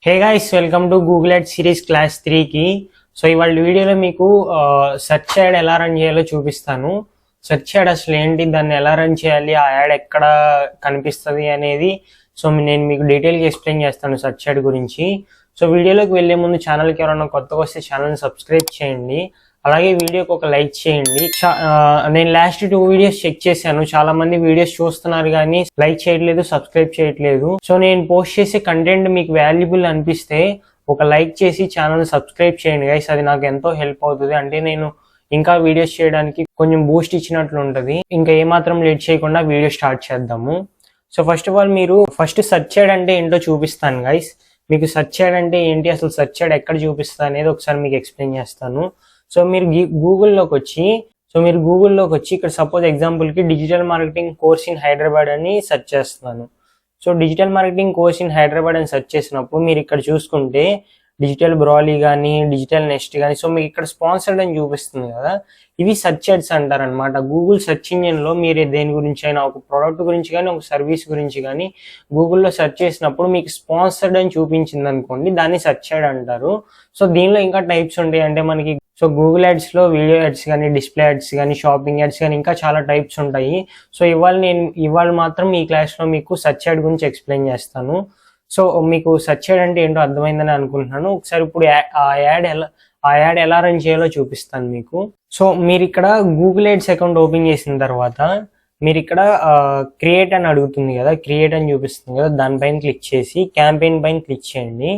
Hey guys, welcome to Google add series class 3కి. So ఇవాళ వీడియోలో మీకు సెర్చ్ యాడ్ ఎలా రన్ చేయాలో చూపిస్తాను. సెర్చ్ యాడ్ అసలు ఏంటి, దాన్ని ఎలా రన్ చేయాలి, ఆ యాడ్ ఎక్కడ కనిపిస్తుంది అనేది సో నేను మీకు డీటెయిల్గా ఎక్స్ప్లెయిన్ చేస్తాను సెర్చ్ యాడ్ గురించి. సో వీడియోలోకి వెళ్ళే ముందు ఛానల్కి ఎవరైనా కొత్తగా వస్తే ఛానల్ని సబ్స్క్రైబ్ చేయండి, అలాగే వీడియోకి ఒక లైక్ చేయండి. నేను లాస్ట్ 2 వీడియోస్ చెక్ చేశాను, చాలా మంది వీడియోస్ చూస్తున్నారు కానీ లైక్ చేయట్లేదు, సబ్స్క్రైబ్ చేయట్లేదు. సో నేను పోస్ట్ చేసే కంటెంట్ మీకు వాల్యుబుల్ అనిపిస్తే ఒక లైక్ చేసి ఛానల్ సబ్స్క్రైబ్ చేయండి గైస్, అది నాకు ఎంతో హెల్ప్ అవుతుంది. అంటే నేను ఇంకా వీడియోస్ చేయడానికి కొంచెం బూస్ట్ ఇచ్చినట్లు ఉంటుంది. ఇంకా ఏమాత్రం లేట్ చేయకుండా వీడియో స్టార్ట్ చేద్దాము. సో ఫస్ట్ ఆఫ్ ఆల్ మీరు సెర్చ్ యాడ్ అంటే ఏంటో చూపిస్తాను గైస్. మీకు సెర్చ్ యాడ్ అంటే ఏంటి, అసలు సెర్చ్ యాడ్ ఎక్కడ చూపిస్తా అనేది ఒకసారి మీకు ఎక్స్ప్లెయిన్ చేస్తాను. సో మీరు గూగుల్లోకి వచ్చి ఇక్కడ సపోజ్ ఎగ్జాంపుల్కి digital marketing course in Hyderabad అని సెర్చ్ చేస్తున్నాను. So digital marketing course in Hyderabad అని సెర్చ్ చేసినప్పుడు మీరు ఇక్కడ చూసుకుంటే డిజిటల్ బ్రాలీ కానీ డిజిటల్ నెక్స్ట్ కానీ సో మీకు ఇక్కడ స్పాన్సర్డ్ అని చూపిస్తుంది కదా, ఇవి సెర్చ్ యాడ్స్ అంటారు అనమాట. గూగుల్ సెర్చ్ ఇంజిన్లో మీరు దేని గురించి అయినా, ఒక ప్రోడక్ట్ గురించి కానీ ఒక సర్వీస్ గురించి కానీ గూగుల్లో సెర్చ్ చేసినప్పుడు మీకు స్పాన్సర్డ్ అని చూపించింది అనుకోండి, దాన్ని సెర్చ్ యాడ్ అంటారు. సో దీనిలో ఇంకా టైప్స్ ఉంటాయి. అంటే మనకి సో గూగుల్ యాడ్స్లో వీడియో యాడ్స్ కానీ, డిస్ప్లే యాడ్స్ కానీ, షాపింగ్ యాడ్స్ కానీ ఇంకా చాలా టైప్స్ ఉంటాయి. సో ఇవాళ మాత్రం ఈ క్లాస్లో మీకు సెర్చ్ యాడ్ గురించి ఎక్స్ప్లెయిన్ చేస్తాను. సో మీకు సెర్చ్ యాడ్ అంటే ఏంటో అర్థమైందని అనుకుంటున్నాను. ఒకసారి ఇప్పుడు ఆ యాడ్ ఎలా రన్ చేయాలో చూపిస్తాను మీకు. సో మీరు ఇక్కడ గూగుల్ యాడ్స్ అకౌంట్ ఓపెన్ చేసిన తర్వాత మీరు ఇక్కడ క్రియేట్ అని అడుగుతుంది కదా, క్రియేట్ అని చూపిస్తుంది కదా, దానిపైన క్లిక్ చేసి క్యాంపెయిన్ పైన క్లిక్ చేయండి.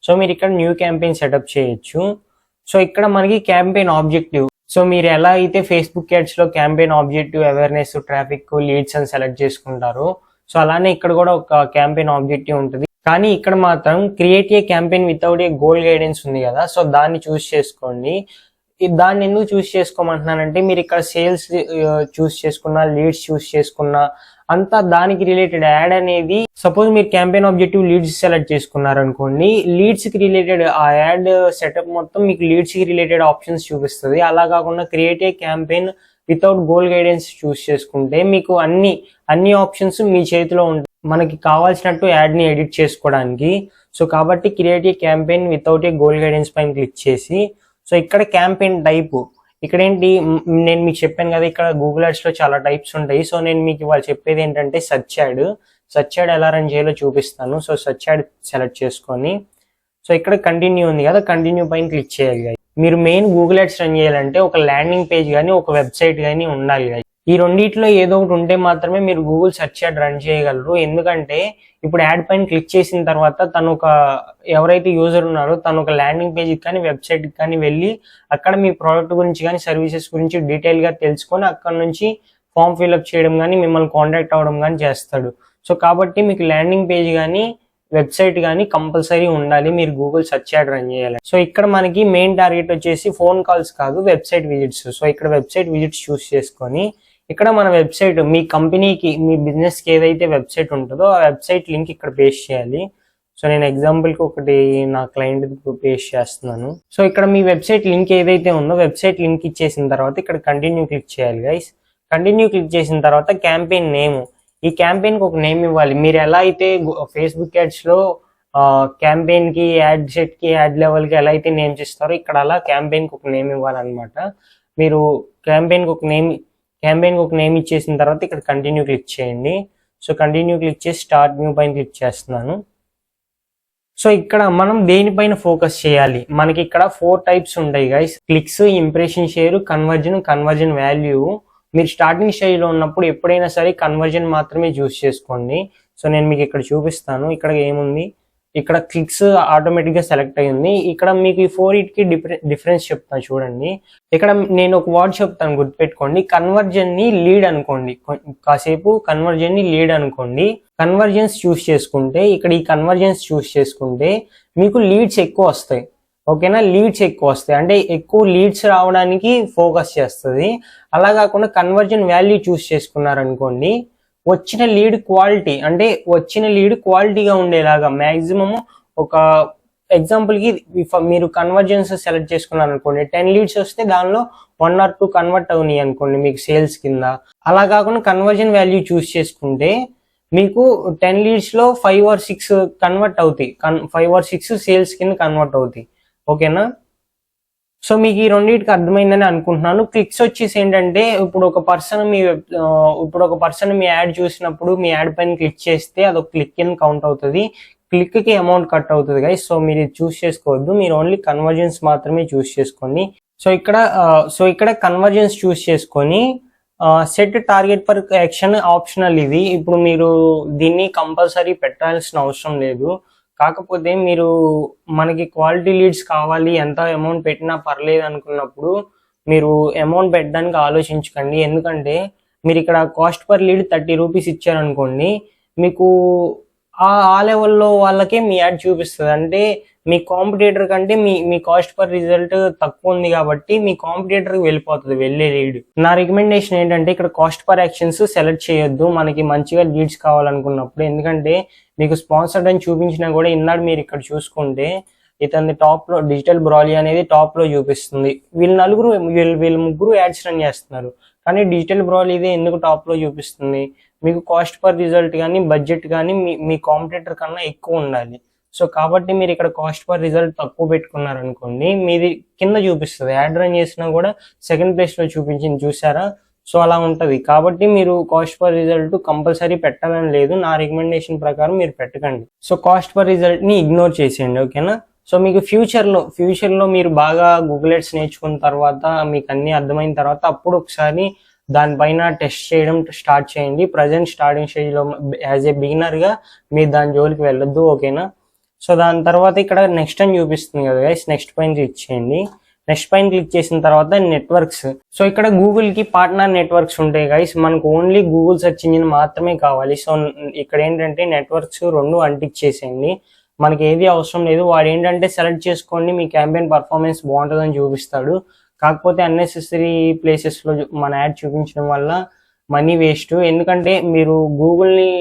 సో మీరు ఇక్కడ న్యూ క్యాంపెయిన్ సెటప్ చేయొచ్చు. సో ఇక్కడ మనకి క్యాంపెయిన్ ఆబ్జెక్టివ్, సో మీరు ఎలా అయితే ఫేస్బుక్ యాడ్స్ లో campaign objective awareness, traffic, leads అని సెలెక్ట్ చేసుకుంటారు, సో అలానే ఇక్కడ కూడా ఒక క్యాంపెయిన్ ఆబ్జెక్టివ్ ఉంటుంది. కానీ ఇక్కడ మాత్రం create a campaign without a goal guidance ఉంది కదా, సో దాన్ని చూస్ చేసుకోండి. దాన్ని ఎందుకు చూస్ చేసుకోమంటున్నానంటే మీరు ఇక్కడ సేల్స్ చూస్ చేసుకున్నా, లీడ్స్ చూస్ చేసుకున్నా అంతా దానికి రిలేటెడ్ యాడ్ అనేది, సపోజ్ మీరు క్యాంపెయిన్ ఆబ్జెక్టివ్ లీడ్స్ సెలెక్ట్ చేసుకున్నారు అనుకోండి, లీడ్స్ కి రిలేటెడ్ ఆ యాడ్ సెటప్ మొత్తం మీకు లీడ్స్ కి రిలేటెడ్ ఆప్షన్స్ చూపిస్తుంది. అలా కాకుండా create a campaign without goal guidance choose చేసుకుంటే మీకు అన్ని ఆప్షన్స్ మీ చేతిలో ఉంటాయి, మనకి కావాల్సినట్టు యాడ్ ని ఎడిట్ చేసుకోవడానికి. సో కాబట్టి create a campaign without a goal guidance పైన క్లిక్ చేసి, సో ఇక్కడ క్యాంపెయిన్ టైప్, ఇక్కడ ఏంటి నేను మీకు చెప్పాను కదా, ఇక్కడ గూగుల్ యాడ్స్ లో చాలా టైప్స్ ఉంటాయి. సో నేను మీకు ఇవాళ చెప్పేది ఏంటంటే సెర్చ్ యాడ్ ఎలా రన్ చేయాలో చూపిస్తాను. సో సెర్చ్ యాడ్ సెలెక్ట్ చేసుకొని, సో ఇక్కడ కంటిన్యూ ఉంది కదా, కంటిన్యూ పైన క్లిక్ చేయాలి. మీరు మెయిన్ గూగుల్ యాడ్స్ రన్ చేయాలంటే ఒక ల్యాండింగ్ పేజ్ కానీ ఒక వెబ్సైట్ కానీ ఉండాలి. ఈ రెండిట్లో ఏదో ఒకటి ఉంటే మాత్రమే మీరు గూగుల్ సెర్చ్ యాడ్ రన్ చేయగలరు. ఎందుకంటే ఇప్పుడు యాడ్ పైన క్లిక్ చేసిన తర్వాత ఎవరైతే యూజర్ ఉన్నారో తను ఒక ల్యాండింగ్ పేజ్కి కానీ వెబ్సైట్కి కానీ వెళ్ళి అక్కడ మీ ప్రోడక్ట్ గురించి కానీ సర్వీసెస్ గురించి డీటెయిల్గా తెలుసుకొని అక్కడ నుంచి ఫామ్ ఫిల్అప్ చేయడం కానీ మిమ్మల్ని కాంటాక్ట్ అవ్వడం కానీ చేస్తాడు. సో కాబట్టి మీకు ల్యాండింగ్ పేజ్ కానీ వెబ్సైట్ కానీ కంపల్సరీ ఉండాలి మీరు గూగుల్ సెర్చ్ యాడ్ రన్ చేయాలి. సో ఇక్కడ మనకి మెయిన్ టార్గెట్ వచ్చేసి ఫోన్ కాల్స్ కాదు, వెబ్సైట్ విజిట్స్. సో ఇక్కడ వెబ్సైట్ విజిట్స్ చూస్ చేసుకొని ఇక్కడ మన వెబ్సైట్, మీ కంపెనీకి, మీ బిజినెస్ కి ఏదైతే వెబ్సైట్ ఉంటుందో ఆ వెబ్సైట్ లింక్ ఇక్కడ పేస్ట్ చేయాలి. సో నేను ఎగ్జాంపుల్ కి ఒకటి నా క్లయింట్ పేస్ట్ చేస్తున్నాను. సో ఇక్కడ మీ వెబ్సైట్ లింక్ ఏదైతే ఉందో వెబ్సైట్ లింక్ ఇచ్చేసిన తర్వాత ఇక్కడ కంటిన్యూ క్లిక్ చేయాలి గైస్. కంటిన్యూ క్లిక్ చేసిన తర్వాత క్యాంపెయిన్ నేమ్, ఈ క్యాంపెయిన్ కి ఒక నేమ్ ఇవ్వాలి. మీరు ఎలా అయితే ఫేస్బుక్ యాడ్స్ లో క్యాంపెయిన్ కి, యాడ్ సెట్ కి, యాడ్ లెవెల్ కి ఎలా అయితే నేమ్స్ ఇస్తారో ఇక్కడ అలా క్యాంపెయిన్ కి ఒక నేమ్ ఇవ్వాలన్నమాట. మీరు క్యాంపెయిన్ కి ఒక నేమ్ ఇచ్చేసిన తర్వాత ఇక్కడ కంటిన్యూ క్లిక్ చేయండి. సో కంటిన్యూ క్లిక్ చేసి స్టార్ట్ న్యూ పైన క్లిక్ చేస్తున్నాను. సో ఇక్కడ మనం దేనిపైన ఫోకస్ చేయాలి, మనకి ఇక్కడ 4 టైప్స్ ఉంటాయి guys: clicks, impression share, conversion value. మీరు స్టార్టింగ్ స్టేజ్లో ఉన్నప్పుడు ఎప్పుడైనా సరే కన్వర్జన్ మాత్రమే చూస్ చేసుకోండి. సో నేను మీకు ఇక్కడ చూపిస్తాను. ఇక్కడ ఏముంది, ఇక్కడ క్లిక్స్ ఆటోమేటిక్గా సెలెక్ట్ అయ్యింది. ఇక్కడ మీకు ఈ 4కి డిఫరెన్స్ చెప్తాను చూడండి. ఇక్కడ నేను ఒక వర్డ్ చెప్తాను, గుర్తుపెట్టుకోండి. కన్వర్జన్ ని లీడ్ అనుకోండి, కాసేపు కన్వర్జన్ ని లీడ్ అనుకోండి. కన్వర్జన్స్ చూస్ చేసుకుంటే, ఇక్కడ ఈ కన్వర్జన్స్ చూస్ చేసుకుంటే మీకు లీడ్స్ ఎక్కువ వస్తాయి. ఓకేనా, లీడ్స్ ఎక్కువ వస్తాయి అంటే ఎక్కువ లీడ్స్ రావడానికి ఫోకస్ చేస్తుంది. అలా కాకుండా కన్వర్జన్ వాల్యూ చూస్ చేసుకున్నారనుకోండి, వచ్చిన లీడ్ క్వాలిటీ, అంటే వచ్చిన లీడ్ క్వాలిటీగా ఉండేలాగా మ్యాక్సిమం ఒక ఎగ్జాంపుల్ కి మీరు కన్వర్జన్స్ సెలెక్ట్ చేసుకున్నారు అనుకోండి, 10 లీడ్స్ వస్తే దానిలో 1 or 2 కన్వర్ట్ అవునాయి అనుకోండి మీకు సేల్స్ కింద. అలా కాకుండా కన్వర్జన్ వాల్యూ చూస్ చేసుకుంటే మీకు 10 లీడ్స్లో 5 or 6 కన్వర్ట్ అవుతాయి, 5 or 6 సేల్స్ కింద కన్వర్ట్ అవుతాయి. ఓకేనా? సో మీకు ఈ రెండింటికి అర్థమైందని అనుకుంటున్నాను. క్లిక్స్ వచ్చేసి ఏంటంటే ఇప్పుడు ఒక పర్సన్ మీ యాడ్ చూసినప్పుడు మీ యాడ్ పైన క్లిక్ చేస్తే అదొక క్లిక్ కింద కౌంట్ అవుతుంది, క్లిక్కి అమౌంట్ కట్ అవుతుంది గైస్. సో మీరు ఇది చూస్ చేసుకోవద్దు, మీరు ఓన్లీ కన్వర్జెన్స్ మాత్రమే చూస్ చేసుకోండి. సో ఇక్కడ కన్వర్జెన్స్ చూస్ చేసుకొని set target per action optional ఇది. ఇప్పుడు మీరు దీన్ని కంపల్సరీ పెట్టాల్సిన అవసరం లేదు. కాకపోతే మీరు మనకి క్వాలిటీ లీడ్స్ కావాలి, ఎంత అమౌంట్ పెట్టినా పర్లేదు అనుకున్నప్పుడు మీరు అమౌంట్ పెట్టడానికి ఆలోచించకండి. ఎందుకంటే మీరు ఇక్కడ కాస్ట్ పర్ లీడ్ 30 రూపీస్ ఇచ్చారనుకోండి, మీకు ఆ లెవెల్లో వాళ్ళకే మీ యాడ్ చూపిస్తుంది. అంటే మీ కాంపిటేటర్ కంటే మీ కాస్ట్ పర్ రిజల్ట్ తక్కువ ఉంది కాబట్టి మీ కాంపిటేటర్కి వెళ్ళిపోతుంది వెళ్ళే లీడ్. నా రికమెండేషన్ ఏంటంటే ఇక్కడ కాస్ట్ పర్ యాక్షన్స్ సెలెక్ట్ చేయొద్దు మనకి మంచిగా లీడ్స్ కావాలనుకున్నప్పుడు. ఎందుకంటే మీకు స్పాన్సర్డ్ అని చూపించినా కూడా ఇన్నాడు మీరు ఇక్కడ చూసుకుంటే ఇతని టాప్ లో డిజిటల్ బ్రాలీ అనేది టాప్ లో చూపిస్తుంది. వీళ్ళు ముగ్గురు యాడ్స్ రన్ చేస్తున్నారు, కానీ డిజిటల్ బ్రాలీ ఇదే ఎందుకు టాప్ లో చూపిస్తుంది? మీకు కాస్ట్ పర్ రిజల్ట్ కానీ బడ్జెట్ కానీ మీ కాంపిటేటర్ కన్నా ఎక్కువ ఉండాలి. సో కాబట్టి మీరు ఇక్కడ కాస్ట్ పర్ రిజల్ట్ తక్కువ పెట్టుకున్నారనుకోండి, మీది కింద చూపిస్తుంది. యాడ్ రన్ చేసినా కూడా సెకండ్ ప్లేస్ లో చూపించింది, చూసారా? సో అలా ఉంటుంది. కాబట్టి మీరు కాస్ట్ పర్ రిజల్ట్ కంపల్సరీ పెట్టాలని లేదు, నా రికమెండేషన్ ప్రకారం మీరు పెట్టకండి. సో కాస్ట్ పర్ రిజల్ట్ ని ఇగ్నోర్ చేసేయండి. ఓకేనా? సో మీకు ఫ్యూచర్లో మీరు బాగా గూగుల్ యాడ్స్ నేర్చుకున్న తర్వాత మీకు అన్ని అర్థమైన తర్వాత అప్పుడు ఒకసారి దానిపైన టెస్ట్ చేయడం స్టార్ట్ చేయండి. ప్రజెంట్ స్టార్టింగ్ స్టేజ్లో యాజ్ ఏ బిగినర్గా మీరు దాని జోలికి వెళ్ళొద్దు. ఓకేనా? సో దాని తర్వాత ఇక్కడ నెక్స్ట్ అని చూపిస్తుంది కదా గైస్, నెక్స్ట్ పైన క్లిక్ చేయండి. నెక్స్ట్ పైన క్లిక్ చేసిన తర్వాత నెట్వర్క్స్. సో ఇక్కడ గూగుల్కి పార్ట్నర్ నెట్వర్క్స్ ఉంటాయి గైస్, మనకు ఓన్లీ గూగుల్ సెర్చ్ ఇంజిన్ మాత్రమే కావాలి. సో ఇక్కడ ఏంటంటే నెట్వర్క్స్ 2 అంటించేసేయండి, మనకి ఏది అవసరం లేదు. వాడు ఏంటంటే సెలెక్ట్ చేసుకోండి, మీ క్యాంపెయిన్ పర్ఫార్మెన్స్ బాగుంటుందని చూపిస్తాడు. కాకపోతే అన్నెసెసరీ ప్లేసెస్లో మన యాడ్ చూపించడం వల్ల మనీ వేస్ట్. ఎందుకంటే మీరు గూగుల్ని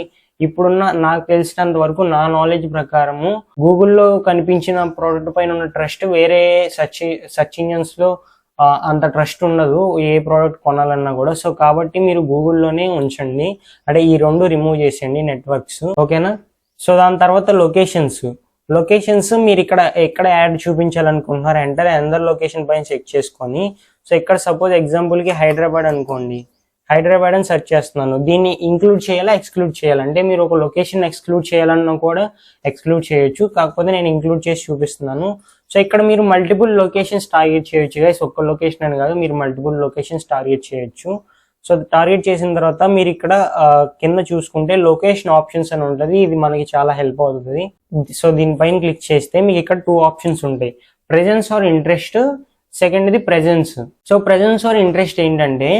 ఇప్పుడున్న నాకు తెలిసినంత వరకు నా నాలెడ్జ్ ప్రకారము గూగుల్లో కనిపించిన ప్రోడక్ట్ పైన ఉన్న ట్రస్ట్ వేరే సెర్చ్ ఇంజన్స్లో అంత ట్రస్ట్ ఉండదు ఏ ప్రోడక్ట్ కొనాలన్నా కూడా. సో కాబట్టి మీరు గూగుల్లోనే ఉంచండి, అంటే ఈ 2 రిమూవ్ చేసేయండి నెట్వర్క్స్. ఓకేనా? సో దాని తర్వాత లొకేషన్స్ మీరు ఎక్కడ యాడ్ చూపించాలనుకుంటున్నారు ఎంటర్ అందర్ లొకేషన్ పైన చెక్ చేసుకొని. సో ఇక్కడ సపోజ్ ఎగ్జాంపుల్కి హైదరాబాద్ అనుకోండి, హైదరాబాద్ అని సెర్చ్ చేస్తున్నాను. దీన్ని ఇంక్లూడ్ చేయాలా ఎక్స్క్లూడ్ చేయాలంటే మీరు ఒక లొకేషన్ ఎక్స్క్లూడ్ చేయాలన్నా కూడా ఎక్స్క్లూడ్ చేయొచ్చు, కాకపోతే నేను ఇంక్లూడ్ చేసి చూపిస్తున్నాను. సో ఇక్కడ మీరు మల్టిపుల్ లొకేషన్స్ టార్గెట్ చేయొచ్చు గైస్, ఒక్క లొకేషన్ అని కాదు, మీరు మల్టిపుల్ లొకేషన్స్ టార్గెట్ చేయొచ్చు. సో టార్గెట్ చేసిన తర్వాత మీరు ఇక్కడ కింద చూసుకుంటే లొకేషన్ ఆప్షన్స్ అని ఉంటుంది, ఇది మనకి చాలా హెల్ప్ అవుతుంది. సో దీనిపైన క్లిక్ చేస్తే మీకు ఇక్కడ 2 ఆప్షన్స్ ఉంటాయి, ప్రెజెన్స్ ఆర్ ఇంట్రెస్ట్, సెకండ్ది presence. So presence or interest ఏంటంటే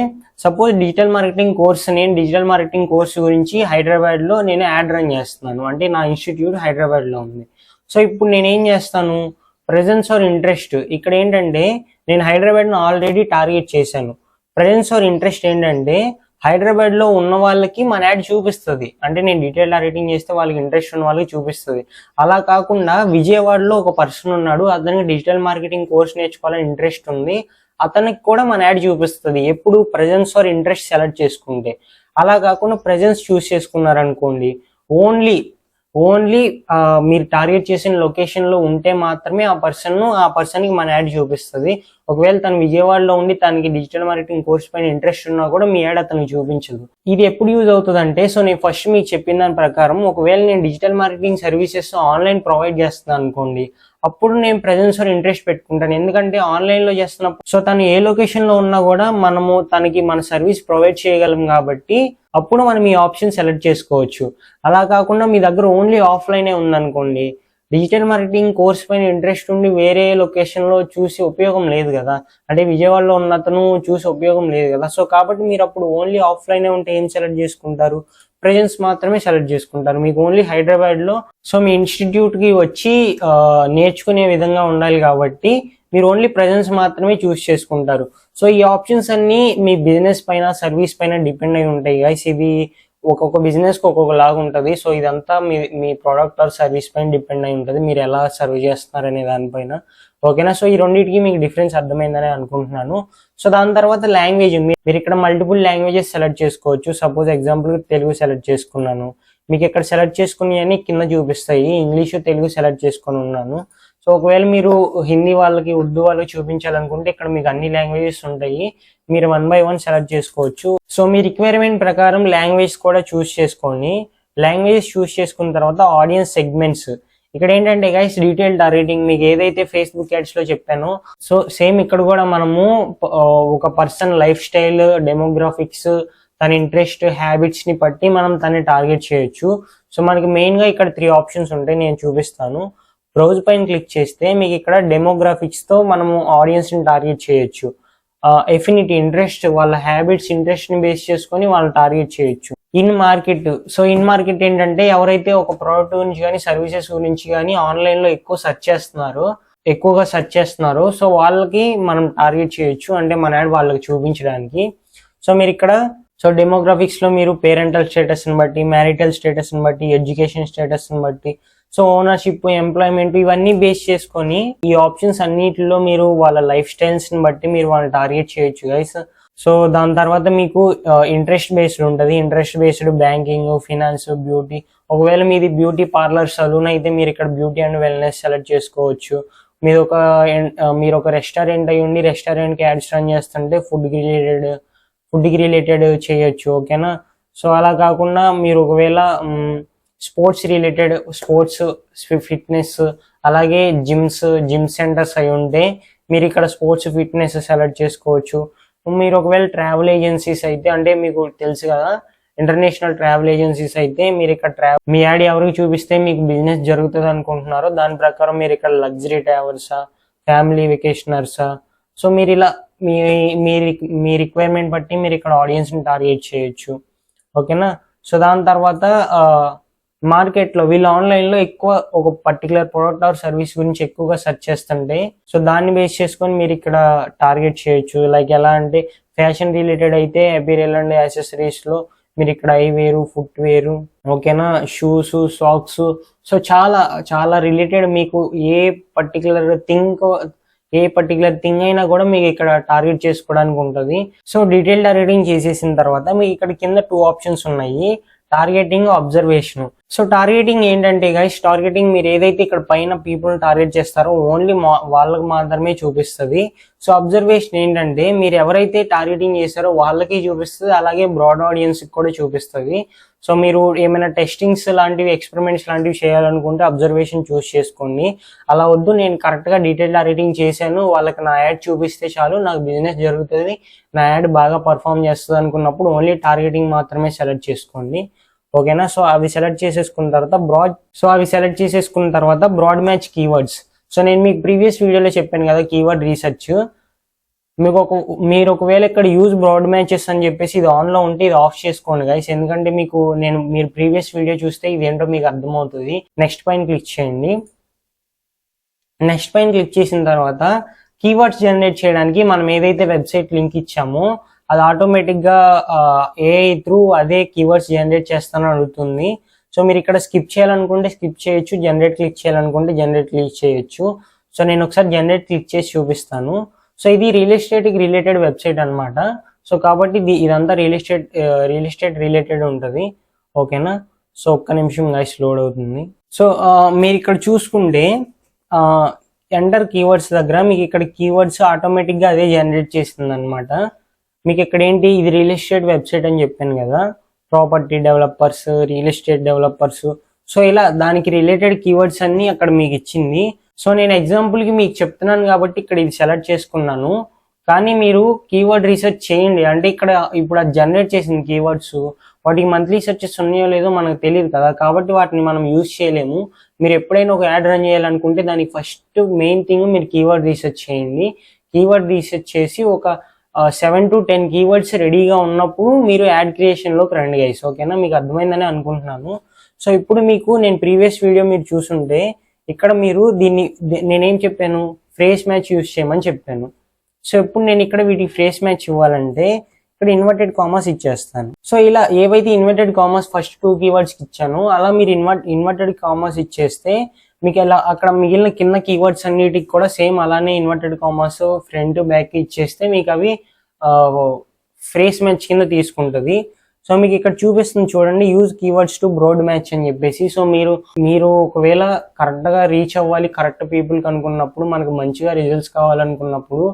సపోజ్ డిజిటల్ మార్కెటింగ్ కోర్స్ గురించి హైదరాబాద్లో నేను యాడ్ రన్ చేస్తున్నాను, అంటే నా ఇన్స్టిట్యూట్ హైదరాబాద్లో ఉంది. సో ఇప్పుడు నేనేం చేస్తాను, ప్రెజెన్స్ ఆర్ ఇంట్రెస్ట్ ఇక్కడ ఏంటంటే నేను హైదరాబాద్ను ఆల్రెడీ టార్గెట్ చేశాను. ప్రెజెన్స్ ఆర్ ఇంట్రెస్ట్ ఏంటంటే హైదరాబాద్లో ఉన్న వాళ్ళకి మన యాడ్ చూపిస్తుంది, అంటే నేను డీటెయిల్ టార్గెటింగ్ చేస్తే వాళ్ళకి ఇంట్రెస్ట్ ఉన్న వాళ్ళకి చూపిస్తుంది. అలా కాకుండా విజయవాడలో ఒక పర్సన్ ఉన్నాడు, అతనికి డిజిటల్ మార్కెటింగ్ కోర్స్ నేర్చుకోవాలని ఇంట్రెస్ట్ ఉంది, అతనికి కూడా మన యాడ్ చూపిస్తుంది ఎప్పుడు ప్రెజెన్స్ ఆర్ ఇంట్రెస్ట్ సెలెక్ట్ చేసుకుంటే. అలా కాకుండా ప్రెజెన్స్ చూస్ చేసుకున్నారనుకోండి, ఓన్లీ మీరు టార్గెట్ చేసిన లొకేషన్లో ఉంటే మాత్రమే ఆ పర్సన్కి మన యాడ్ చూపిస్తుంది. ఒకవేళ తను విజయవాడలో ఉండి తనకి డిజిటల్ మార్కెటింగ్ కోర్స్ పైన ఇంట్రెస్ట్ ఉన్నా కూడా మీ యాడ్ అతనికి చూపించదు. ఇది ఎప్పుడు యూజ్ అవుతుంది అంటే, సో నేను ఫస్ట్ మీకు చెప్పిన దాని ప్రకారం ఒకవేళ నేను digital marketing services online provide చేస్తున్నాను అనుకోండి, అప్పుడు నేను ప్రెజెన్స్ ఆర్ ఇంట్రెస్ట్ పెట్టుకుంటాను. ఎందుకంటే ఆన్లైన్లో చేస్తున్నప్పుడు సో తను ఏ లొకేషన్లో ఉన్నా కూడా మనము తనకి మన సర్వీస్ ప్రొవైడ్ చేయగలం కాబట్టి అప్పుడు మనం ఈ ఆప్షన్ సెలెక్ట్ చేసుకోవచ్చు. అలా కాకుండా మీ దగ్గర ఓన్లీ ఆఫ్లైనే ఉందనుకోండి, డిజిటల్ మార్కెటింగ్ కోర్స్ పైన ఇంట్రెస్ట్ ఉండి వేరే లొకేషన్లో చూసి ఉపయోగం లేదు కదా, అంటే విజయవాడలో ఉన్న అతను చూసి ఉపయోగం లేదు కదా. సో కాబట్టి మీరు అప్పుడు ఓన్లీ ఆఫ్లైనే ఉంటే ఏం సెలెక్ట్ చేసుకుంటారు, ప్రెజెన్స్ మాత్రమే సెలెక్ట్ చేసుకుంటారు. మీకు ఓన్లీ హైదరాబాద్లో సో మీ ఇన్స్టిట్యూట్కి వచ్చి నేర్చుకునే విధంగా ఉండాలి కాబట్టి మీరు ఓన్లీ ప్రెజెన్స్ మాత్రమే చూస్ చేసుకుంటారు. సో ఈ ఆప్షన్స్ అన్ని మీ బిజినెస్ పైన సర్వీస్ పైన డిపెండ్ అయి ఉంటాయి గైస్, ఇది ఒక్కొక్క బిజినెస్కి ఒక్కొక్క లాగా ఉంటుంది. సో ఇదంతా మీ ప్రోడక్ట్ ఆర్ సర్వీస్ పైన డిపెండ్ అయి ఉంటుంది, మీరు ఎలా సర్వ్ చేస్తున్నారు అనే దానిపైన. ఓకేనా? సో ఈ రెండింటికి మీకు డిఫరెన్స్ అర్థమైందని అనుకుంటున్నాను. సో దాని తర్వాత లాంగ్వేజ్, మీరు ఇక్కడ మల్టిపుల్ లాంగ్వేజెస్ సెలెక్ట్ చేసుకోవచ్చు. సపోజ్ ఎగ్జాంపుల్ తెలుగు సెలెక్ట్ చేసుకున్నాను, మీకు ఇక్కడ సెలెక్ట్ చేసుకుని అని కింద చూపిస్తాయి. ఇంగ్లీషు తెలుగు సెలెక్ట్ చేసుకొని ఉన్నాను. సో ఒకవేళ మీరు హిందీ వాళ్ళకి ఉర్దూ వాళ్ళకి చూపించాలనుకుంటే ఇక్కడ మీకు అన్ని లాంగ్వేజెస్ ఉంటాయి, మీరు 1 by 1 సెలెక్ట్ చేసుకోవచ్చు. సో మీ రిక్వైర్మెంట్ ప్రకారం లాంగ్వేజ్ కూడా చూస్ చేసుకోండి. లాంగ్వేజెస్ చూస్ చేసుకున్న తర్వాత ఆడియన్స్ సెగ్మెంట్స్, ఇక్కడ ఏంటంటే గైస్ డీటెయిల్ టార్గెటింగ్ మీకు ఏదైతే ఫేస్బుక్ యాడ్స్ లో చెప్పానో సో సేమ్ ఇక్కడ కూడా మనము ఒక పర్సన్ లైఫ్ స్టైల్, డెమోగ్రాఫిక్స్, తన ఇంట్రెస్ట్, హ్యాబిట్స్ ని బట్టి మనం తనని టార్గెట్ చేయొచ్చు. సో మనకి మెయిన్ గా ఇక్కడ 3 ఆప్షన్స్ ఉంటాయి, నేను చూపిస్తాను. బ్రౌజ్ పైన క్లిక్ చేస్తే మీకు ఇక్కడ డెమోగ్రాఫిక్స్ తో మనము ఆడియన్స్ ని టార్గెట్ చేయొచ్చు. ఎఫినిటీ, ఇంట్రెస్ట్, వాళ్ళ హ్యాబిట్స్, ఇంట్రెస్ట్ ని బేస్ చేసుకొని వాళ్ళని టార్గెట్ చేయొచ్చు. In market, so in market ఏంటంటే ఎవరైతే ఒక ప్రోడక్ట్ గురించి కానీ సర్వీసెస్ గురించి కానీ ఆన్లైన్ లో ఎక్కువగా సెర్చ్ చేస్తున్నారో సో వాళ్ళకి మనం టార్గెట్ చేయొచ్చు, అంటే మన యాడ్ వాళ్ళకి చూపించడానికి. సో మీరు ఇక్కడ సో డెమోగ్రాఫిక్స్ లో మీరు పేరెంటల్ స్టేటస్ ని బట్టి, మ్యారిటల్ స్టేటస్ ని బట్టి, ఎడ్యుకేషన్ స్టేటస్ ని బట్టి, సో ఓనర్షిప్, ఎంప్లాయ్మెంట్ ఇవన్నీ బేస్ చేసుకొని ఈ ఆప్షన్స్ అన్నిటిలో మీరు వాళ్ళ లైఫ్ స్టైల్స్ ని బట్టి మీరు వాళ్ళని టార్గెట్ చేయొచ్చు గైస్. సో దాని తర్వాత మీకు ఇంట్రెస్ట్ బేస్డ్ ఉంటుంది. Interest based banking, finance, beauty. ఒకవేళ మీది బ్యూటీ పార్లర్, సలూన్ అయితే మీరు ఇక్కడ బ్యూటీ అండ్ వెల్నెస్ సెలెక్ట్ చేసుకోవచ్చు. మీరు ఒక రెస్టారెంట్ అయి ఉండి రెస్టారెంట్ కి యాడ్స్ రన్ చేస్తుంటే ఫుడ్ కి రిలేటెడ్ చేయొచ్చు, ఓకేనా. సో అలా కాకుండా మీరు ఒకవేళ స్పోర్ట్స్, ఫిట్నెస్, అలాగే జిమ్ సెంటర్స్ అయి ఉంటే మీరు ఇక్కడ స్పోర్ట్స్, ఫిట్నెస్ సెలెక్ట్ చేసుకోవచ్చు. మీరు ఒకవేళ ట్రావెల్ ఏజెన్సీస్ అయితే, అంటే మీకు తెలుసు కదా ఇంటర్నేషనల్ ట్రావెల్ ఏజెన్సీస్ అయితే మీరు ఇక్కడ మీ యాడ్ ఎవరికి చూపిస్తే మీకు బిజినెస్ జరుగుతుంది అనుకుంటున్నారో దాని ప్రకారం మీరు ఇక్కడ లగ్జరీ ట్రావెల్సా, ఫ్యామిలీ వెకేషనర్సా, సో మీరు ఇలా మీ రిక్వైర్మెంట్ బట్టి మీరు ఇక్కడ ఆడియన్స్ ని టార్గెట్ చేయొచ్చు, ఓకేనా. సో దాని తర్వాత మార్కెట్లో వీళ్ళు ఆన్లైన్ లో ఎక్కువ ఒక పర్టికులర్ ప్రోడక్ట్ ఆర్ సర్వీస్ గురించి ఎక్కువగా సెర్చ్ చేస్తుంటే సో దాన్ని బేస్ చేసుకొని మీరు ఇక్కడ టార్గెట్ చేయొచ్చు. లైక్ ఎలా అంటే ఫ్యాషన్ రిలేటెడ్ అయితే అపీరియల్ అండ్ యాక్సెసరీస్ లో మీరు ఇక్కడ ఐవేరు, ఫుట్ వేరు, ఓకేనా, షూస్, సాక్స్, సో చాలా రిలేటెడ్ మీకు ఏ పర్టికులర్ థింగ్ అయినా కూడా మీకు ఇక్కడ టార్గెట్ చేసుకోవడానికి ఉంటుంది. సో డీటెయిల్ టార్గెటింగ్ చేసేసిన తర్వాత మీకు ఇక్కడ కింద 2 ఆప్షన్స్ ఉన్నాయి, టార్గెటింగ్, అబ్జర్వేషన్. సో టార్గెటింగ్ ఏంటంటే గైస్, టార్గెటింగ్ మీరు ఏదైతే ఇక్కడ పైన పీపుల్ టార్గెట్ చేస్తారో ఓన్లీ వాళ్ళకి మాత్రమే చూపిస్తుంది. సో అబ్జర్వేషన్ ఏంటంటే మీరు ఎవరైతే టార్గెటింగ్ చేస్తారో వాళ్ళకి చూపిస్తుంది, అలాగే బ్రాడ్ ఆడియన్స్ కూడా చూపిస్తుంది. సో మీరు ఏమైనా టెస్టింగ్స్ లాంటివి, ఎక్స్పెరిమెంట్స్ లాంటివి చేయాలనుకుంటే అబ్జర్వేషన్ చూస్ చేసుకోండి. అలా వద్దు, నేను కరెక్ట్ గా డీటెయిల్ టార్గెటింగ్ చేశాను, వాళ్ళకి నా యాడ్ చూపిస్తే చాలు నాకు బిజినెస్ జరుగుతుంది, నా యాడ్ బాగా పర్ఫామ్ చేస్తుంది అనుకున్నప్పుడు ఓన్లీ టార్గెటింగ్ మాత్రమే సెలెక్ట్ చేసుకోండి, ఓకేనా. సో అవి సెలెక్ట్ చేసేసుకున్న తర్వాత బ్రాడ్ మ్యాచ్ కీవర్డ్స్. సో నేను మీకు ప్రీవియస్ వీడియోలో చెప్పాను కదా కీవర్డ్ రీసెర్చ్, మీరు ఒకవేళ ఇక్కడ యూజ్ బ్రాడ్ మ్యాచెస్ అని చెప్పేసి ఇది ఆన్ లో ఉంటే ఇది ఆఫ్ చేసుకోండి గైస్, ఎందుకంటే మీరు ప్రీవియస్ వీడియో చూస్తే ఇది ఏంటో మీకు అర్థమవుతుంది. నెక్స్ట్ పైన క్లిక్ చేయండి. నెక్స్ట్ పైన క్లిక్ చేసిన తర్వాత కీవర్డ్స్ జనరేట్ చేయడానికి మనం ఏదైతే వెబ్సైట్ లింక్ ఇచ్చామో అది ఆటోమేటిక్ గా ఏఐ త్రూ అదే కీవర్డ్స్ జనరేట్ చేస్తానని అడుగుతుంది. సో మీరు ఇక్కడ స్కిప్ చేయాలనుకుంటే స్కిప్ చేయొచ్చు, జనరేట్ క్లిక్ చేయాలనుకుంటే జనరేట్ క్లిక్ చేయొచ్చు. సో నేను ఒకసారి జనరేట్ క్లిక్ చేసి చూపిస్తాను. సో ఇది రియల్ ఎస్టేట్ కి రిలేటెడ్ వెబ్సైట్ అనమాట. సో కాబట్టి ఇదంతా రియల్ ఎస్టేట్ రిలేటెడ్ ఉంటుంది, ఓకేనా. సో ఒక్క నిమిషం గైస్ లోడ్ అవుతుంది. సో మీరు ఇక్కడ చూసుకుంటే ఎంటర్ కీవర్డ్స్ దగ్గర మీకు ఇక్కడ కీవర్డ్స్ ఆటోమేటిక్ గా అదే జనరేట్ చేస్తుంది అనమాట. మీకు ఇక్కడ ఏంటి, ఇది రియల్ ఎస్టేట్ వెబ్సైట్ అని చెప్పాను కదా, property developers, real estate developers, so ఇలా దానికి రిలేటెడ్ కీవర్డ్స్ అన్ని అక్కడ మీకు ఇచ్చింది. సో నేను ఎగ్జాంపుల్ కి మీకు చెప్తున్నాను కాబట్టి ఇక్కడ ఇది సెలెక్ట్ చేసుకున్నాను, కానీ మీరు కీవర్డ్ రీసెర్చ్ చేయండి. అంటే ఇక్కడ ఇప్పుడు అది జనరేట్ చేసింది కీవర్డ్స్, వాటికి మంత్లీ సెర్చెస్ ఉన్నాయో లేదో మనకు తెలియదు కదా, కాబట్టి వాటిని మనం యూజ్ చేయలేము. మీరు ఎప్పుడైనా ఒక యాడ్ రన్ చేయాలనుకుంటే దానికి ఫస్ట్ మెయిన్ థింగ్ మీరు కీవర్డ్ రీసెర్చ్ చేయండి. కీవర్డ్ రీసెర్చ్ చేసి ఒక 7 to 10 కీవర్డ్స్ రెడీగా ఉన్నప్పుడు మీరు యాడ్ క్రియేషన్ లోకి రండి గైస్, ఓకేనా. మీకు అర్థమైందని అనుకుంటున్నాను. సో ఇప్పుడు నేను ప్రీవియస్ వీడియో మీరు చూసుంటే ఇక్కడ మీరు నేనేం చెప్పాను, ఫ్రేస్ మ్యాచ్ యూజ్ చేయమని చెప్పాను. సో ఇప్పుడు నేను ఇక్కడ వీటికి ఫ్రేస్ మ్యాచ్ ఇవ్వాలంటే ఇక్కడ ఇన్వర్టెడ్ కామర్స్ ఇచ్చేస్తాను. సో ఇలా ఏవైతే ఇన్వర్టెడ్ కామర్స్ ఫస్ట్ 2 కీవర్డ్స్ కి ఇచ్చానో అలా మీరు ఇన్వర్టెడ్ కామర్స్ ఇచ్చేస్తే మీకు ఎలా అక్కడ మిగిలిన కింద కీవర్డ్స్ అన్నిటికి కూడా సేమ్ అలానే ఇన్వర్టెడ్ కామర్స్ ఫ్రంట్ బ్యాక్ ఇచ్చేస్తే మీకు అవి ఫ్రేస్ మ్యాచ్ కింద తీసుకుంటుంది. సో మీకు ఇక్కడ చూపిస్తుంది చూడండి, use keywords to broad match అని చెప్పేసి. సో మీరు ఒకవేళ కరెక్ట్గా రీచ్ అవ్వాలి, కరెక్ట్ పీపుల్కి అనుకున్నప్పుడు, మనకు మంచిగా రిజల్ట్స్ కావాలనుకున్నప్పుడు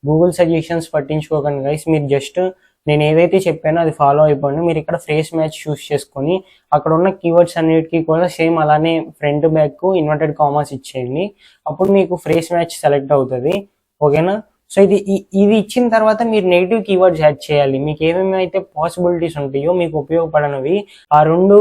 గూగుల్ సజెషన్స్ పట్టించుకోకండి గైస్. మీరు జస్ట్ నేను ఏదైతే చెప్పానో అది ఫాలో అయిపోండి. మీరు ఇక్కడ ఫ్రేస్ మ్యాచ్ చూస్ చేసుకొని అక్కడ ఉన్న కీవర్డ్స్ అన్నిటికీ కూడా సేమ్ అలానే ఫ్రంట్ బ్యాక్ ఇన్వర్టెడ్ కామర్స్ ఇచ్చేయండి. అప్పుడు మీకు ఫ్రేస్ మ్యాచ్ సెలెక్ట్ అవుతుంది. ఓకేనా? సో ఇది ఇచ్చిన తర్వాత మీరు నెగిటివ్ కీవర్డ్స్ యాడ్ చేయాలి. మీకు ఏమేమి అయితే పాసిబిలిటీస్ ఉంటాయో మీకు ఉపయోగపడనవి, ఆ రెండు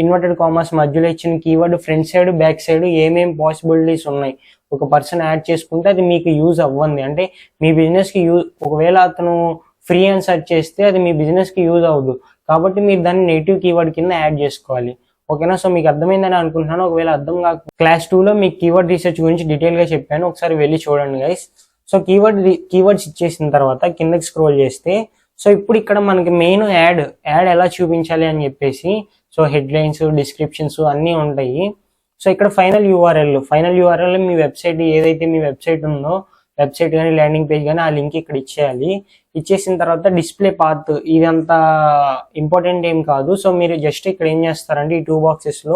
ఇన్వర్టెడ్ కామర్స్ మధ్యలో ఇచ్చిన keyword front side back side ఏమేమి పాసిబిలిటీస్ ఉన్నాయి ఒక పర్సన్ యాడ్ చేసుకుంటే అది మీకు యూజ్ అవ్వండి. అంటే మీ బిజినెస్కి యూజ్, ఒకవేళ అతను ఫ్రీ అని సెర్చ్ చేస్తే అది మీ బిజినెస్కి యూజ్ అవ్వదు. కాబట్టి మీరు దాన్ని నెగిటివ్ కీవర్డ్ కింద యాడ్ చేసుకోవాలి. ఓకేనా? సో మీకు అర్థమైందని అనుకుంటున్నాను. ఒకవేళ అర్థం కాక క్లాస్ 2లో మీకు కీవర్డ్ రీసెర్చ్ గురించి డీటెయిల్గా చెప్పాను, ఒకసారి వెళ్ళి చూడండి గైస్. సో కీవర్డ్స్ ఇచ్చేసిన తర్వాత కిందకి స్క్రోల్ చేస్తే, సో ఇప్పుడు ఇక్కడ మనకి మెయిన్ యాడ్ ఎలా చూపించాలి అని చెప్పేసి, సో హెడ్లైన్స్, డిస్క్రిప్షన్స్ అన్నీ ఉంటాయి. సో ఇక్కడ ఫైనల్ యూఆర్ఎల్ మీ వెబ్సైట్, ఏదైతే మీ వెబ్సైట్ ఉందో, వెబ్సైట్ కానీ ల్యాండింగ్ పేజ్ కానీ ఆ లింక్ ఇక్కడ ఇచ్చేయాలి. ఇచ్చేసిన తర్వాత డిస్ప్లే పాత్, ఇదంతా ఇంపార్టెంట్ ఏం కాదు. సో మీరు జస్ట్ ఇక్కడ ఏం చేస్తారంటే ఈ 2 బాక్సెస్లో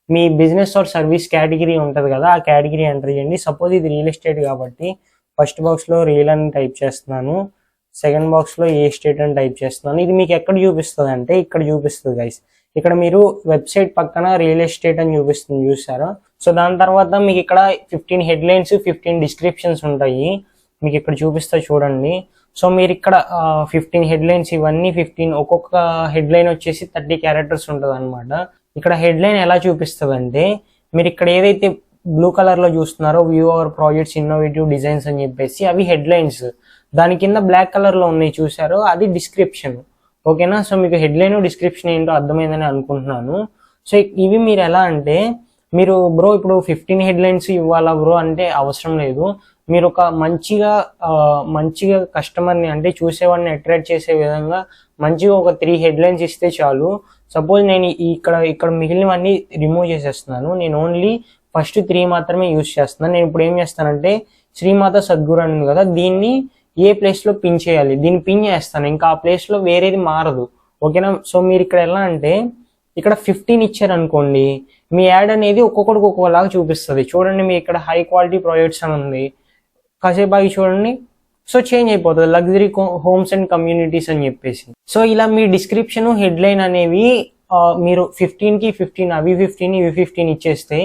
మీ బిజినెస్ ఆర్ సర్వీస్ కేటగిరీ ఉంటుంది కదా, ఆ కేటగిరీ ఎంటర్ చేయండి. సపోజ్ ఇది రియల్ ఎస్టేట్ కాబట్టి ఫస్ట్ బాక్స్లో రియల్ అని టైప్ చేస్తున్నాను, సెకండ్ బాక్స్లో ఏ స్టేట్ అని టైప్ చేస్తున్నాను. ఇది మీకు ఎక్కడ చూపిస్తుంది అంటే ఇక్కడ చూపిస్తుంది గైస్. ఇక్కడ మీరు వెబ్సైట్ పక్కన రియల్ ఎస్టేట్ అని చూపిస్తుంది, చూసారా? సో దాని తర్వాత మీకు ఇక్కడ 15 హెడ్లైన్స్, 15 డిస్క్రిప్షన్స్ ఉంటాయి. మీకు ఇక్కడ చూపిస్తా చూడండి. సో మీరు ఇక్కడ 15 హెడ్లైన్స్, ఇవన్నీ 15, ఒక్కొక్క హెడ్లైన్ వచ్చేసి 30 క్యారెక్టర్స్ ఉంటుంది అనమాట. ఇక్కడ హెడ్లైన్ ఎలా చూపిస్తుంది అంటే, మీరు ఇక్కడ ఏదైతే బ్లూ కలర్లో చూస్తున్నారో view our projects innovative designs అని చెప్పేసి, అవి హెడ్లైన్స్. దాని కింద బ్లాక్ కలర్లో ఉన్నాయి చూసారో, అది డిస్క్రిప్షన్. ఓకేనా? సో మీకు హెడ్లైన్, డిస్క్రిప్షన్ ఏంటో అర్థమైందని అనుకుంటున్నాను. సో ఇవి మీరు ఎలా అంటే, మీరు బ్రో ఇప్పుడు 15 హెడ్లైన్స్ ఇవ్వాలా బ్రో అంటే అవసరం లేదు. మీరు ఒక మంచిగా కస్టమర్ని, అంటే చూసేవాడిని అట్రాక్ట్ చేసే విధంగా మంచిగా ఒక 3 హెడ్లైన్స్ ఇస్తే చాలు. సపోజ్ నేను ఇక్కడ మిగిలినవన్నీ రిమూవ్ చేసేస్తున్నాను. నేను ఓన్లీ ఫస్ట్ 3 మాత్రమే యూజ్ చేస్తున్నాను. నేను ఇప్పుడు ఏం చేస్తానంటే, శ్రీమాత సద్గురు అని ఉంది కదా, దీన్ని ఏ ప్లేస్లో పిన్ చేయాలి, దీన్ని పిన్ చేస్తాను. ఇంకా ఆ ప్లేస్లో వేరేది మారదు. ఓకేనా? సో మీరు ఇక్కడ ఎలా అంటే, ఇక్కడ 15 ఇచ్చారనుకోండి, మీ యాడ్ అనేది ఒక్కొక్కడికి ఒక్కొక్కలాగా చూపిస్తుంది. చూడండి, మీ ఇక్కడ హై క్వాలిటీ ప్రాజెక్ట్స్ అని ఉంది, కాసేపు ఆగి చూడండి, సో చేంజ్ అయిపోతుంది, లగ్జరీ హోమ్స్ అండ్ కమ్యూనిటీస్ అని చెప్పేసి. సో ఇలా మీ డిస్క్రిప్షన్, హెడ్లైన్ అనేవి మీరు 15కి 15, అవి 15, ఇవి 15 ఇచ్చేస్తే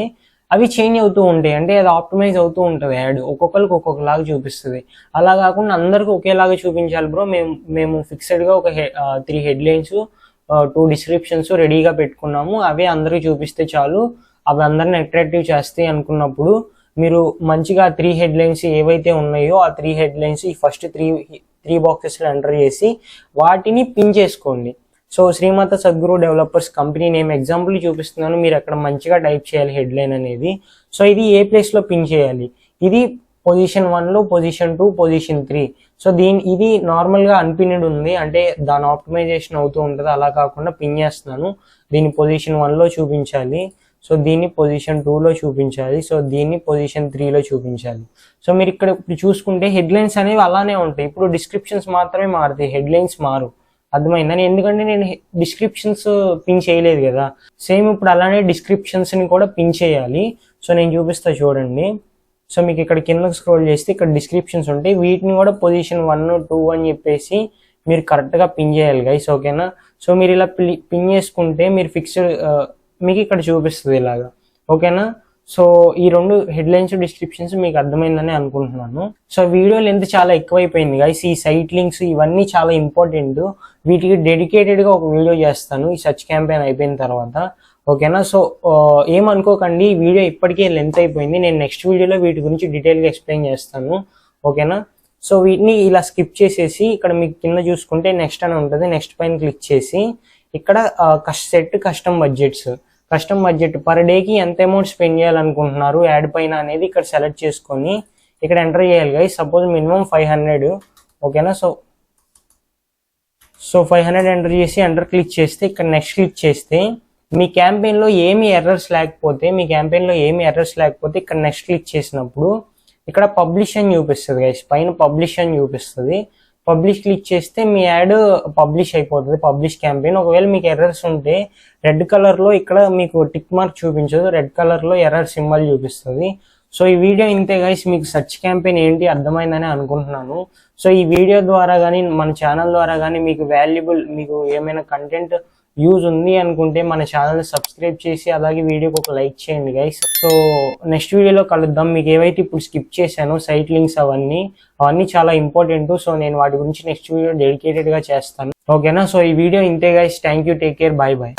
అవి చేంజ్ అవుతూ ఉంటాయి. అంటే అది ఆప్టిమైజ్ అవుతూ ఉంటుంది యాడ్, ఒక్కొక్కరికి ఒక్కొక్కలాగా చూపిస్తుంది. అలా కాకుండా అందరికి ఒకేలాగా చూపించాలి బ్రో, మేము ఫిక్స్డ్గా ఒక 3 హెడ్లైన్స్, 2 డిస్క్రిప్షన్స్ రెడీగా పెట్టుకున్నాము, అవే అందరికి చూపిస్తే చాలు, అవి అందరిని అట్రాక్టివ్ చేస్తాయి అనుకున్నప్పుడు మీరు మంచిగా 3 హెడ్లైన్స్ ఏవైతే ఉన్నాయో ఆ 3 హెడ్లైన్స్ ఈ ఫస్ట్ 3 బాక్సెస్లో ఎంటర్ చేసి వాటిని పిన్ చేసుకోండి. So Shrimata Sadguru developers company name example చూపిస్తున్నాను, మీరు అక్కడ మంచిగా టైప్ చేయాలి హెడ్లైన్ అనేది. సో ఇది ఏ ప్లేస్లో పిన్ చేయాలి, ఇది పొజిషన్ 1లో, పొజిషన్ 2, పొజిషన్ 3. సో ఇది నార్మల్గా అన్పిన్డ్ ఉంది, అంటే దాని ఆప్టిమైజేషన్ అవుతూ ఉంటుంది. అలా కాకుండా పిన్ చేస్తున్నాను, దీన్ని పొజిషన్ 1లో చూపించాలి, సో దీన్ని పొజిషన్ 2లో చూపించాలి, సో దీన్ని పొజిషన్ 3లో చూపించాలి. సో మీరు ఇక్కడ చూసుకుంటే హెడ్లైన్స్ అనేవి అలానే ఉంటాయి. ఇప్పుడు డిస్క్రిప్షన్స్ మాత్రమే మారుతాయి, హెడ్లైన్స్ మారు. అర్థమైందని, ఎందుకంటే నేను డిస్క్రిప్షన్స్ పిన్ చేయలేదు కదా. సేమ్ ఇప్పుడు అలానే డిస్క్రిప్షన్స్ని కూడా పిన్ చేయాలి. సో నేను చూపిస్తా చూడండి. సో మీకు ఇక్కడ కిందకి స్క్రోల్ చేస్తే ఇక్కడ డిస్క్రిప్షన్స్ ఉంటాయి, వీటిని కూడా పొజిషన్ 1, 2 అని చెప్పేసి మీరు కరెక్ట్గా పిన్ చేయాలి గైస్. ఓకేనా? సో మీరు ఇలా పిన్ చేసుకుంటే మీరు ఫిక్స్డ్ మీకు ఇక్కడ చూపిస్తుంది ఇలాగా. ఓకేనా? సో ఈ 2 హెడ్లైన్స్, డిస్క్రిప్షన్స్ మీకు అర్థమైందని అనుకుంటున్నాను. సో వీడియో లెంత్ చాలా ఎక్కువైపోయింది గైస్. ఈ సైట్ లింక్స్ ఇవన్నీ చాలా ఇంపార్టెంట్, వీటికి డెడికేటెడ్గా ఒక వీడియో చేస్తాను ఈ సర్చ్ క్యాంపెయిన్ అయిపోయిన తర్వాత. ఓకేనా? సో ఏమనుకోకండి, ఈ వీడియో ఇప్పటికే లెంత్ అయిపోయింది, నేను నెక్స్ట్ వీడియోలో వీటి గురించి డీటెయిల్గా ఎక్స్ప్లెయిన్ చేస్తాను. ఓకేనా? సో వీటిని ఇలా స్కిప్ చేసేసి ఇక్కడ మీకు కింద చూసుకుంటే నెక్స్ట్ అని ఉంటుంది, నెక్స్ట్ పైన క్లిక్ చేసి ఇక్కడ సెట్ కస్టమ్ బడ్జెట్ పర్ డేకి ఎంత అమౌంట్ స్పెండ్ చేయాలనుకుంటున్నారు యాడ్ పైన అనేది ఇక్కడ సెలెక్ట్ చేసుకొని ఇక్కడ ఎంటర్ చేయాలి గైస్. Suppose minimum 500. ఓకేనా? సో 500 ఎంటర్ చేసి ఎంటర్ క్లిక్ చేస్తే ఇక్కడ నెక్స్ట్ క్లిక్ చేస్తే మీ క్యాంపెయిన్లో ఏమి ఎర్రర్స్ లేకపోతే ఇక్కడ నెక్స్ట్ క్లిక్ చేసినప్పుడు ఇక్కడ పబ్లిష్ అని చూపిస్తుంది గైస్, పైన పబ్లిష్ అని చూపిస్తుంది. పబ్లిష్ క్లిక్ చేస్తే మీ యాడ్ పబ్లిష్ అయిపోతుంది, పబ్లిష్ క్యాంపెయిన్. ఒకవేళ మీకు ఎర్రర్స్ ఉంటే రెడ్ కలర్లో ఇక్కడ మీకు టిక్ మార్క్ చూపించదు, రెడ్ కలర్లో ఎర్రర్ సింబల్ చూపిస్తుంది. సో ఈ వీడియో ఇంతే గైస్, మీకు సెర్చ్ క్యాంపెయిన్ ఏంటి అర్థమైందని అనుకుంటున్నాను. సో ఈ వీడియో ద్వారా కానీ మన ఛానల్ ద్వారా కానీ మీకు వాల్యుబుల్, మీకు ఏమైనా కంటెంట్ యూజ్ ఉంది అనుకుంటే మన ఛానల్ని సబ్స్క్రైబ్ చేసి అలాగే వీడియోకి ఒక లైక్ చేయండి గైస్. సో నెక్స్ట్ వీడియోలో కలుద్దాం. మీకు ఏవైతే ఇప్పుడు స్కిప్ చేశానో సైట్ లింక్స్ అవన్నీ చాలా ఇంపార్టెంట్. సో నేను వాటి గురించి నెక్స్ట్ వీడియో డెడికేటెడ్గా చేస్తాను, ఓకేనా. సో ఈ వీడియో ఇంతే guys, thank you, take care, bye bye.